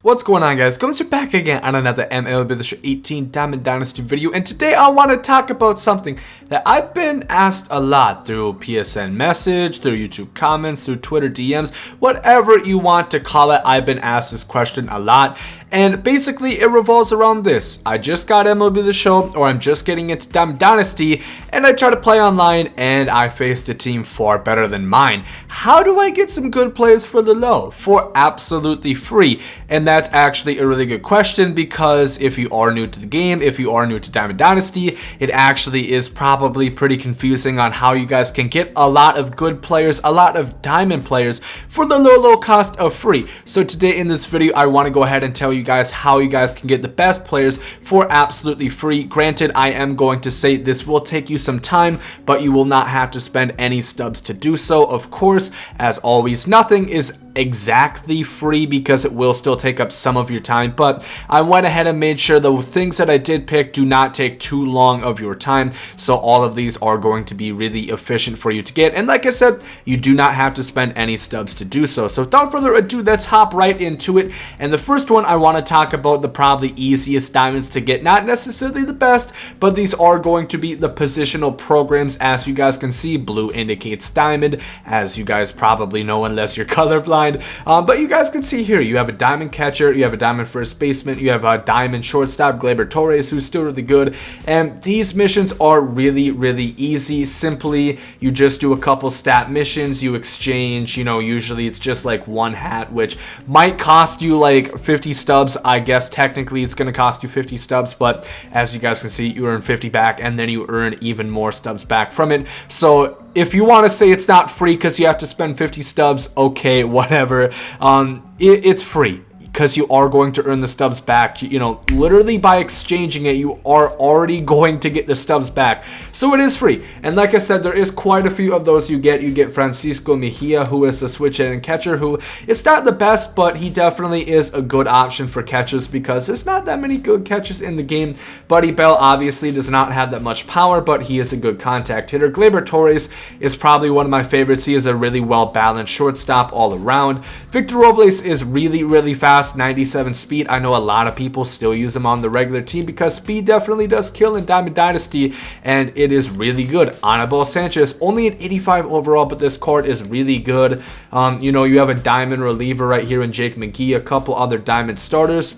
What's going on, guys? Gomes are back again on another MLB The Show 18 Diamond Dynasty video, and today I want to talk about something that I've been asked a lot through PSN message, through YouTube comments, through Twitter DMs, whatever you want to call it. I've been asked this question a lot, and basically it revolves around this. I just got MLB The Show, or I'm just getting into Diamond Dynasty, and I try to play online, and I faced a team far better than mine. How do I get some good players for the low, for absolutely free? And that's actually a really good question, because if you are new to the game, if you are new to Diamond Dynasty, it actually is probably pretty confusing on how you guys can get a lot of good players, a lot of diamond players for the low cost of free. So today in this video, I want to go ahead and tell you guys how you guys can get the best players for absolutely free. Granted, I am going to say this will take you some time, but you will not have to spend any stubs to do so. Of course, as always, nothing is exactly free because it will still take up some of your time, but I went ahead and made sure the things that I did pick do not take too long of your time, so all of these are going to be really efficient for you to get. And like I said, you do not have to spend any stubs to do so. So without further ado, let's hop right into it. And the first one, I want to talk about the probably easiest diamonds to get, not necessarily the best, but these are going to be the positional programs. As you guys can see, blue indicates diamond, as you guys probably know unless you're colorblind. But you guys can see here, you have a diamond catcher, you have a diamond first baseman, you have a diamond shortstop, Gleyber Torres, who's still really good. And these missions are really easy. Simply, you just do a couple stat missions, you exchange, usually it's just like one hat, which might cost you like 50 stubs. I guess technically it's going to cost you 50 stubs, but as you guys can see, you earn 50 back, and then you earn even more stubs back from it. So if you want to say it's not free because you have to spend 50 stubs, okay, whatever. It's free because you are going to earn the stubs back. Literally by exchanging it, you are already going to get the stubs back. So it is free. And like I said, there is quite a few of those you get. You get Francisco Mejia, who is a switch hitting catcher, who is not the best, but he definitely is a good option for catchers because there's not that many good catchers in the game. Buddy Bell obviously does not have that much power, but he is a good contact hitter. Gleyber Torres is probably one of my favorites. He is a really well-balanced shortstop all around. Victor Robles is really fast. 97 speed. I know a lot of people still use him on the regular team because speed definitely does kill in Diamond Dynasty, and it is really good. Anibal Sanchez, only an 85 overall, but this card is really good. You have a diamond reliever right here in Jake McGee, a couple other diamond starters.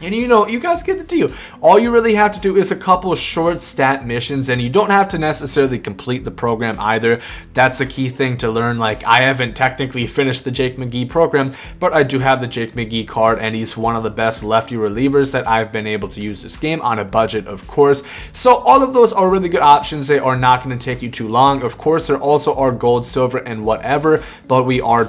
And you guys get the deal. All you really have to do is a couple short stat missions, and you don't have to necessarily complete the program either. That's the key thing to learn. Like, I haven't technically finished the Jake McGee program, but I do have the Jake McGee card, and he's one of the best lefty relievers that I've been able to use this game on a budget, of course. So all of those are really good options. They are not going to take you too long. Of course, there also are gold, silver, and whatever, but we are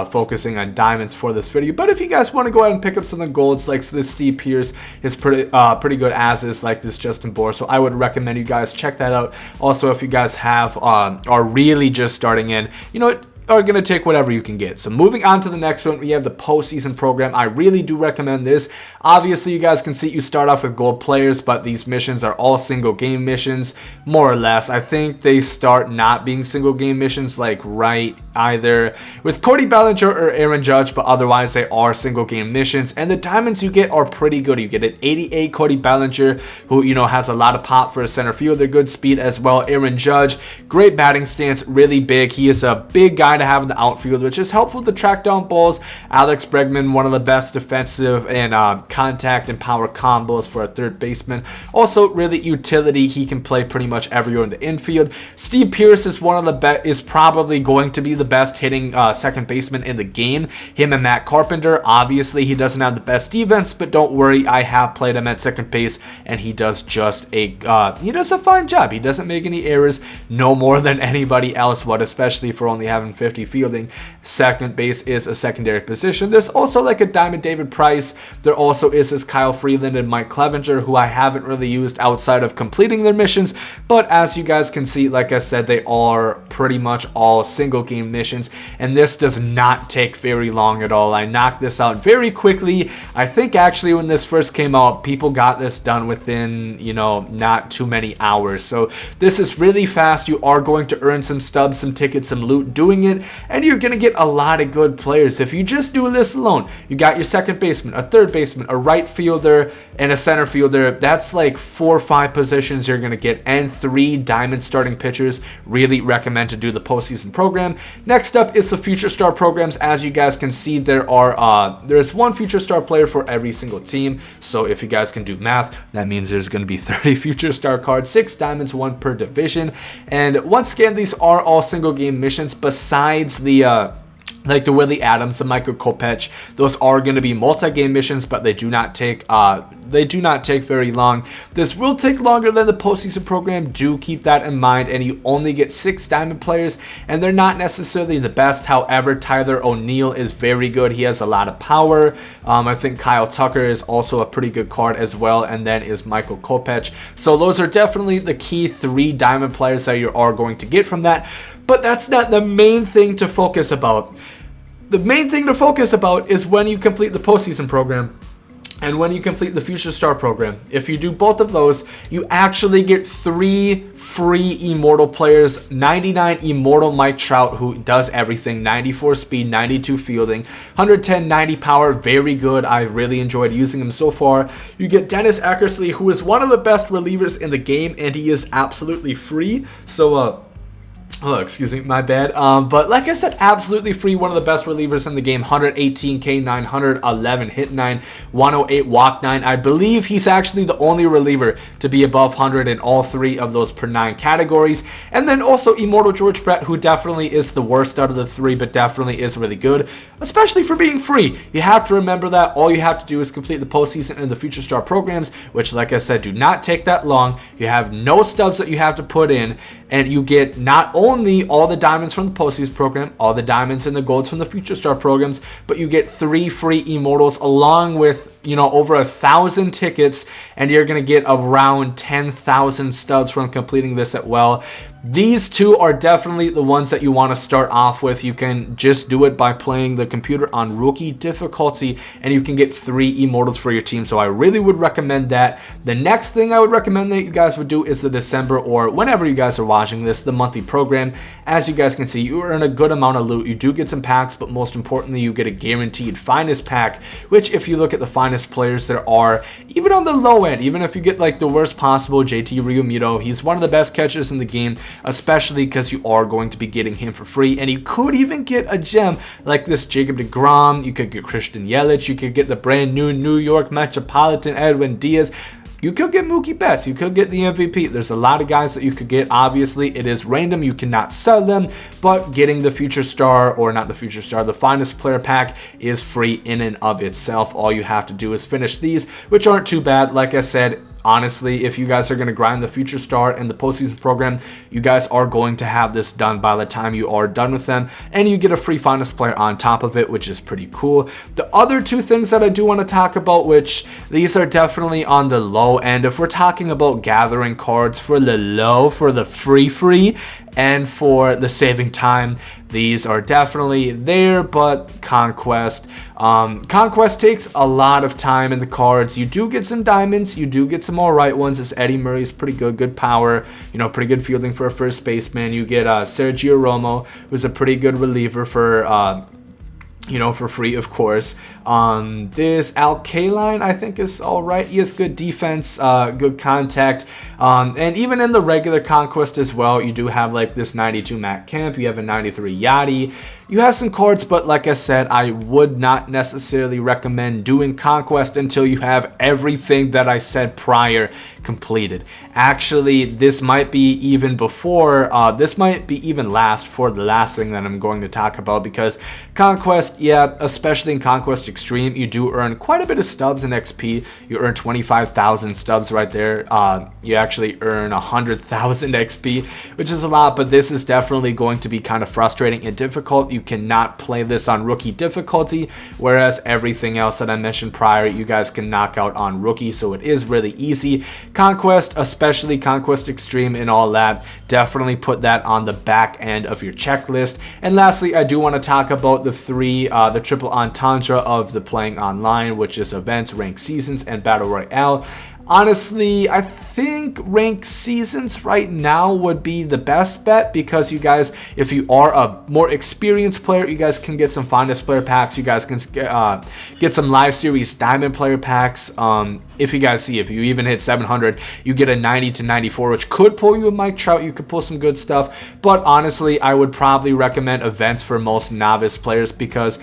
focusing on diamonds for this video. But if you guys want to go ahead and pick up some of the golds, like this Steve Pierce is pretty good, as is like this Justin Bour, so I would recommend you guys check that out. Also, if you guys are really just starting in, are going to take whatever you can get. So moving on to the next one, we have the postseason program. I really do recommend this. Obviously, you guys can see you start off with gold players, but these missions are all single game missions, more or less. I think they start not being single game missions, like right either with Cody Bellinger or Aaron Judge, but otherwise they are single game missions. And the diamonds you get are pretty good. You get an 88 Cody Bellinger, who has a lot of pop for a center fielder, good speed as well. Aaron Judge, great batting stance, really big. He is a big guy to have in the outfield, which is helpful to track down balls. Alex Bregman, one of the best defensive and contact and power combos for a third baseman. Also, really utility. He can play pretty much everywhere in the infield. Steve Pierce is one of the best, is probably going to be the best hitting second baseman in the game. Him and Matt Carpenter. Obviously, he doesn't have the best defense, but don't worry, I have played him at second base, and he does a fine job. He doesn't make any errors, no more than anybody else would, especially for only having 50 fielding. Second base is a secondary position. There's also like a Diamond David Price. There also is this Kyle Freeland and Mike Clevenger, who I haven't really used outside of completing their missions, but as you guys can see, like I said, they are pretty much all single game missions, and this does not take very long at all. I knocked this out very quickly. I think actually when this first came out, people got this done within, not too many hours. So this is really fast. You are going to earn some stubs, some tickets, some loot doing it, and you're going to get a lot of good players. If you just do this alone, you got your second baseman, a third baseman, a right fielder, and a center fielder. That's like 4 or 5 positions you're going to get, and 3 diamond starting pitchers. Really recommend to do the postseason program. Next up is the future star programs. As you guys can see, there's 1 future star player for every single team. So if you guys can do math, that means there's going to be 30 future star cards, 6 diamonds, 1 per division. And once again, these are all single game missions besides the like the Willie Adams, the Michael Kopech. Those are going to be multi-game missions, but they do not take very long. This will take longer than the postseason program. Do keep that in mind. And you only get 6 diamond players, and they're not necessarily the best. However, Tyler O'Neill is very good. He has a lot of power. I think Kyle Tucker is also a pretty good card as well, and then is Michael Kopech. So those are definitely the key 3 diamond players that you are going to get from that. But that's not the main thing to focus about. The main thing to focus about is when you complete the postseason program and when you complete the future star program. If you do both of those, you actually get 3 free immortal players. 99 immortal Mike Trout, who does everything. 94 speed, 92 fielding, 110, 90 power. Very good. I really enjoyed using him so far. You get Dennis Eckersley, who is one of the best relievers in the game, and he is absolutely free. So oh, excuse me, my bad. But like I said, absolutely free. One of the best relievers in the game. 118 K9, 111 hit 9, 108 walk 9. I believe he's actually the only reliever to be above 100 in all 3 of those per 9 categories. And then also Immortal George Brett, who definitely is the worst out of the 3, but definitely is really good, especially for being free. You have to remember that. All you have to do is complete the postseason and the future star programs, which, like I said, do not take that long. You have no stubs that you have to put in, and you get not only all the diamonds from the postseason program, all the diamonds and the golds from the future star programs, but you get 3 free immortals along with, you know, over 1,000 tickets, and you're going to get around 10,000 studs from completing this as well. These 2 are definitely the ones that you want to start off with. You can just do it by playing the computer on rookie difficulty, and you can get 3 immortals for your team. So I really would recommend that. The next thing I would recommend that you guys would do is the December, or whenever you guys are watching this, the monthly program. As you guys can see, you earn a good amount of loot. You do get some packs, but most importantly, you get a guaranteed finest pack, which if you look at the finest players there are, even on the low end, even if you get like the worst possible JT Realmuto, he's one of the best catchers in the game, especially because you are going to be getting him for free. And you could even get a gem like this Jacob deGrom. You could get Christian Yelich. You could get the brand new New York Metropolitan Edwin Diaz. You could get Mookie Betts. You could get the MVP. There's a lot of guys that you could get. Obviously, it is random. You cannot sell them, but getting the future star, or not the future star, the finest player pack is free in and of itself. All you have to do is finish these, which aren't too bad. Like I said, honestly, if you guys are going to grind the future star and the postseason program, you guys are going to have this done by the time you are done with them, and you get a free finest player on top of it, which is pretty cool. The other 2 things that I do want to talk about, which these are definitely on the low end, if we're talking about gathering cards for the low, for the free, and for the saving time, these are definitely there. But Conquest takes a lot of time in the cards. You do get some diamonds, you do get some alright ones. This Eddie Murray is pretty good power, you know, pretty good fielding for a first baseman. You get Sergio Romo, who's a pretty good reliever for you know, for free, of course. This Al Kaline, I think, is all right. He has good defense, good contact. And even in the regular Conquest as well, you do have like this 92 Matt Kemp. You have a 93 Yachty. You have some cards, but like I said, I would not necessarily recommend doing Conquest until you have everything that I said prior completed. Actually, this might be even before, this might be even last for the last thing that I'm going to talk about, because Conquest, yeah, especially in Conquest Extreme, you do earn quite a bit of stubs in XP. You earn 25,000 stubs right there. You actually earn 100,000 XP, which is a lot, but this is definitely going to be kind of frustrating and difficult. You cannot play this on rookie difficulty, whereas everything else that I mentioned prior, you guys can knock out on rookie, so it is really easy. Conquest, especially Conquest Extreme and all that, definitely put that on the back end of your checklist. And lastly, I do want to talk about the triple entendre of the playing online, which is events, ranked seasons, and battle royale. Honestly, I think ranked seasons right now would be the best bet, because you guys, if you are a more experienced player, you guys can get some finest player packs. You guys can get some live series diamond player packs. If you guys see, if you even hit 700, you get a 90 to 94, which could pull you a Mike Trout. You could pull some good stuff. But honestly, I would probably recommend events for most novice players, because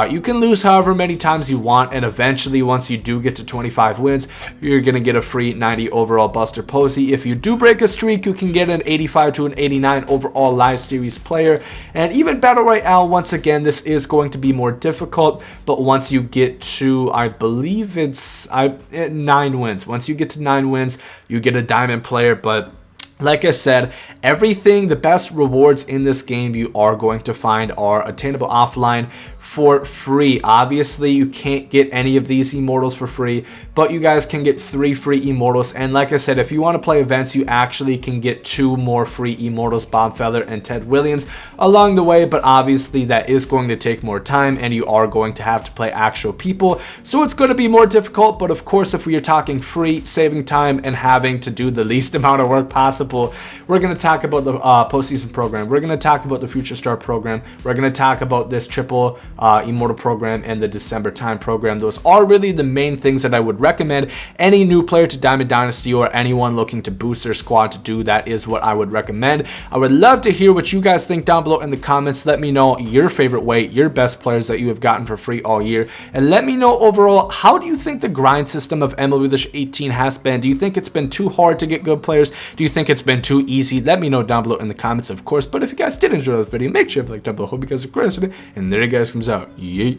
you can lose however many times you want, and eventually once you do get to 25 wins, you're gonna get a free 90 overall Buster Posey. If you do break a streak, you can get an 85 to an 89 overall live series player. And even Battle Royale, once again, this is going to be more difficult, but once you get to, I believe it's 9 wins. Once you get to 9 wins, you get a diamond player. But like I said, everything, the best rewards in this game you are going to find are attainable offline for free. Obviously, you can't get any of these immortals for free, but you guys can get 3 free immortals. And like I said, if you want to play events, you actually can get 2 more free immortals, Bob Feller and Ted Williams, along the way. But obviously, that is going to take more time, and you are going to have to play actual people, so it's going to be more difficult. But of course, if we are talking free, saving time, and having to do the least amount of work possible, we're going to talk about the postseason program. We're going to talk about the future star program. We're going to talk about this triple immortal program and the December time program. Those are really the main things that I would recommend any new player to Diamond Dynasty, or anyone looking to boost their squad to do. That is what I would recommend. I would love to hear what you guys think down below in the comments. Let me know your favorite way, your best players that you have gotten for free all year, and let me know overall, how do you think the grind system of MLB The Show 18 has been? Do you think it's been too hard to get good players? Do you think it's been too easy? Let me know down below in the comments, of course. But if you guys did enjoy this video, make sure to like down below. Hope you guys are great, and there you guys comes out. Yeet.